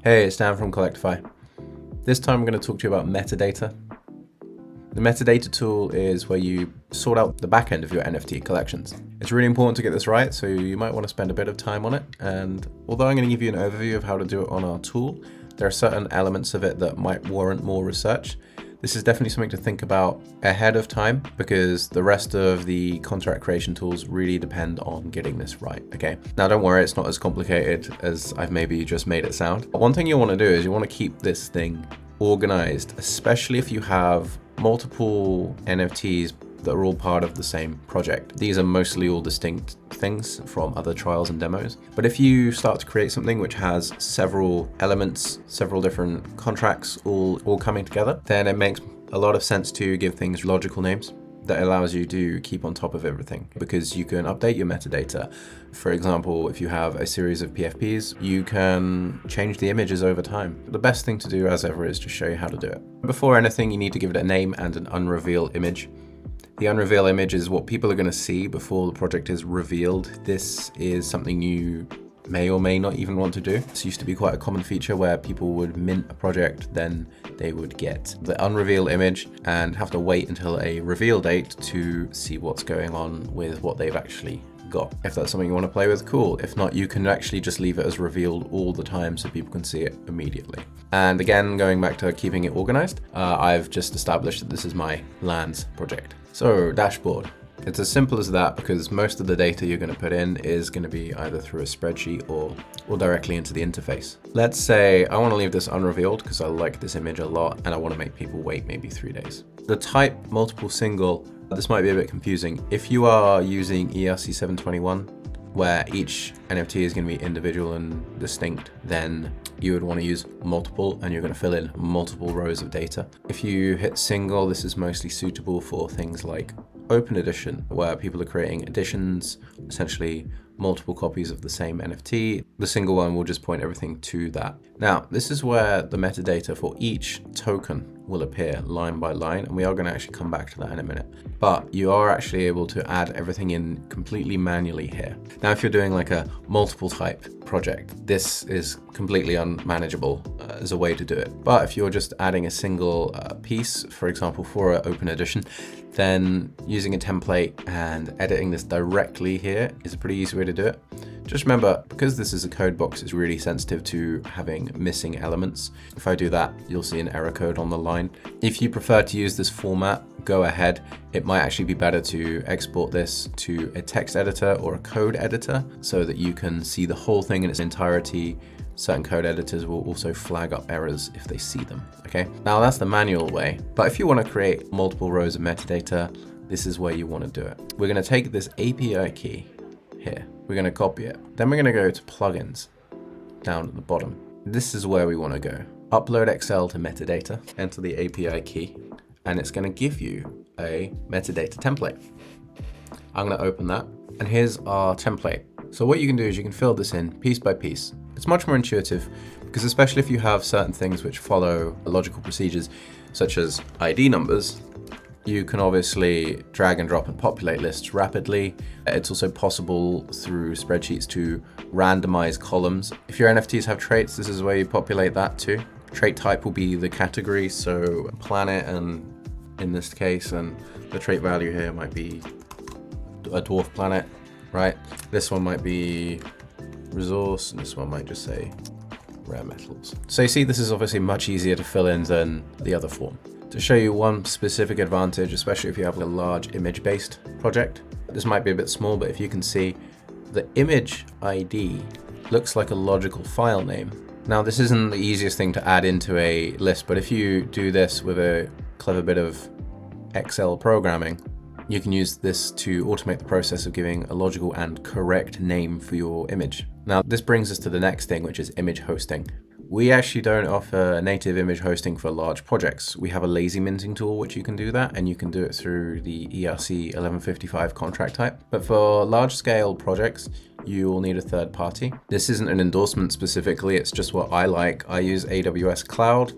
Hey, it's Dan from Collectify. This time I'm going to talk to you about metadata. The metadata tool is where you sort out the back end of your NFT collections. It's really important to get this right, so you might want to spend a bit of time on it. And although I'm going to give you an overview of how to do it on our tool, there are certain elements of it that might warrant more research. This is definitely something to think about ahead of time because the rest of the contract creation tools really depend on getting this right, okay? Now don't worry, it's not as complicated as I've maybe just made it sound. One thing you want to do is you want to keep this thing organized, especially if you have multiple NFTs that are all part of the same project. These are mostly all distinct things from other trials and demos. But if you start to create something which has several elements, several different contracts all coming together, then it makes a lot of sense to give things logical names. That allows you to keep on top of everything because you can update your metadata. For example, if you have a series of PFPs, you can change the images over time. The best thing to do, as ever, is to show you how to do it. Before anything, you need to give it a name and an unreveal image. The unreveal image is what people are going to see before the project is revealed. This is something you may or may not even want to do. This used to be quite a common feature where people would mint a project, then they would get the unreveal image and have to wait until a reveal date to see what's going on with what they've actually got. If that's something you want to play with, cool. If not, you can actually just leave it as revealed all the time so people can see it immediately. And again, going back to keeping it organized, I've just established that this is my lands project. So dashboard. It's as simple as that because most of the data you're going to put in is going to be either through a spreadsheet or directly into the interface. Let's say I want to leave this unrevealed because I like this image a lot and I want to make people wait maybe 3 days. The type multiple single, this might be a bit confusing. If you are using ERC 721, where each NFT is going to be individual and distinct, then you would want to use multiple and you're going to fill in multiple rows of data. If you hit single, this is mostly suitable for things like open edition, where people are creating editions, essentially multiple copies of the same NFT. The single one will just point everything to that. Now, this is where the metadata for each token will appear line by line, and we are going to actually come back to that in a minute. But you are actually able to add everything in completely manually here. Now, if you're doing like a multiple type project, this is completely unmanageable as a way to do it. But if you're just adding a single piece, for example, for an open edition, then using a template and editing this directly here is a pretty easy way to do it. Just remember, because this is a code box, it's really sensitive to having missing elements. If I do that, you'll see an error code on the line. If you prefer to use this format, go ahead. It might actually be better to export this to a text editor or a code editor so that you can see the whole thing in its entirety. Certain code editors will also flag up errors if they see them, okay? Now that's the manual way, but if you want to create multiple rows of metadata, this is where you want to do it. We're going to take this API key here. We're going to copy it. Then we're going to go to plugins down at the bottom. This is where we want to go. Upload Excel to metadata, enter the API key, and it's going to give you a metadata template. I'm going to open that, and here's our template. So what you can do is you can fill this in piece by piece. It's much more intuitive because especially if you have certain things which follow logical procedures, such as ID numbers, you can obviously drag and drop and populate lists rapidly. It's also possible through spreadsheets to randomize columns. If your NFTs have traits, this is where you populate that too. Trait type will be the category, so planet, and in this case, and the trait value here might be a dwarf planet, right? This one might be resource, and this one might just say rare metals. So you see, this is obviously much easier to fill in than the other form. To show you one specific advantage, especially if you have a large image-based project, this might be a bit small, but if you can see, the image ID looks like a logical file name. Now, this isn't the easiest thing to add into a list, but if you do this with a clever bit of Excel programming, you can use this to automate the process of giving a logical and correct name for your image. Now, this brings us to the next thing, which is image hosting. We actually don't offer native image hosting for large projects. We have a lazy minting tool which you can do that, and you can do it through the ERC 1155 contract type. But for large scale projects, you will need a third party. This isn't an endorsement specifically, it's just what I like. I use AWS Cloud.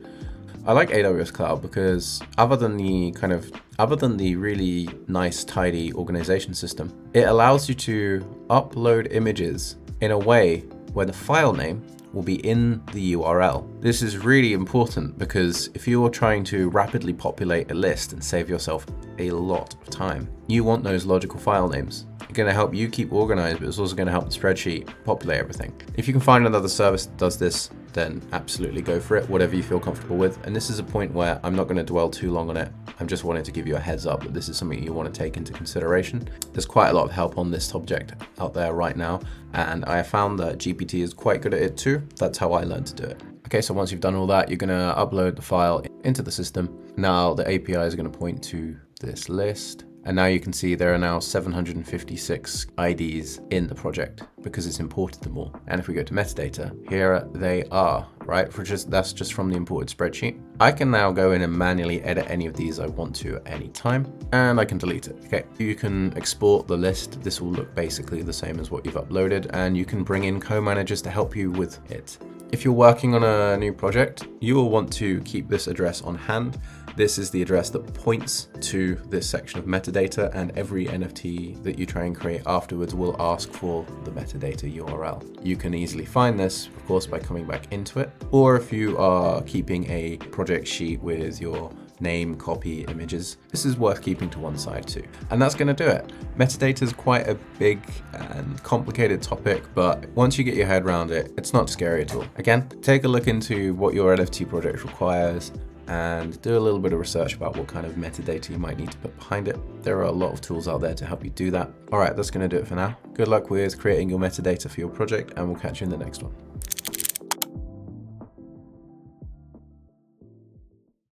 I like AWS Cloud because other than the really nice, tidy organization system, it allows you to upload images in a way where the file name will be in the URL. This is really important because if you're trying to rapidly populate a list and save yourself a lot of time, you want those logical file names. It's going to help you keep organized, but it's also going to help the spreadsheet populate everything. If you can find another service that does this, then absolutely go for it, whatever you feel comfortable with. And this is a point where I'm not going to dwell too long on it. I'm just wanting to give you a heads up that this is something you want to take into consideration. There's quite a lot of help on this subject out there right now, and I have found that GPT is quite good at it too. That's how I learned to do it. Okay, so once you've done all that, you're going to upload the file into the system. Now the API is going to point to this list. And now you can see there are now 756 IDs in the project because it's imported them all. And if we go to metadata, here they are, right? That's just from the imported spreadsheet. I can now go in and manually edit any of these I want to at any time, and I can delete it. Okay, you can export the list. This will look basically the same as what you've uploaded, and you can bring in co-managers to help you with it. If you're working on a new project, you will want to keep this address on hand. This is the address that points to this section of metadata, and every NFT that you try and create afterwards will ask for the metadata URL. You can easily find this, of course, by coming back into it, or if you are keeping a project sheet with your name, copy, images, this is worth keeping to one side too. And that's going to do it. Metadata is quite a big and complicated topic, but once you get your head around it, it's not scary at all. Again, take a look into what your NFT project requires and do a little bit of research about what kind of metadata you might need to put behind it. There are a lot of tools out there to help you do that. All right, that's going to do it for now. Good luck with creating your metadata for your project, and we'll catch you in the next one.